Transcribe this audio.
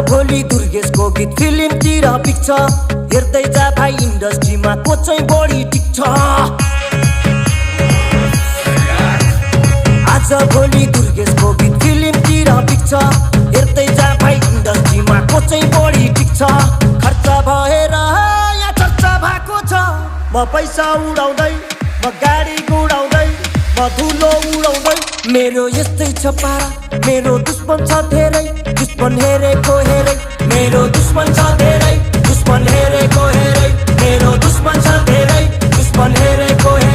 भोलि दुर्गेशको गीत फिल्मतिर पिक्छ हेर्दै जा भाइ इन्डस्ट्रीमा को चाहिँ बढी टिक्छ आज भोलि दुर्गेशको गीत फिल्मतिर पिक्छ हेर्दै जा भाइ इन्डस्ट्रीमा को चाहिँ बढी टिक्छ खर्च भएर यहाँ चर्चा भएको छ म पैसा उडाउँदै म गाडी गुडाउँदै म धुलो उडाउँदै मेरो यस्तै छ पारा मेरो दुश्मन छ धेरै दुश्मन हेरेको हेरै मेरो दुश्मन छ धेरै दुश्मन हेरेको हेरै मेरो दुश्मन छ धेरै दुश्मन हेरेको हेरै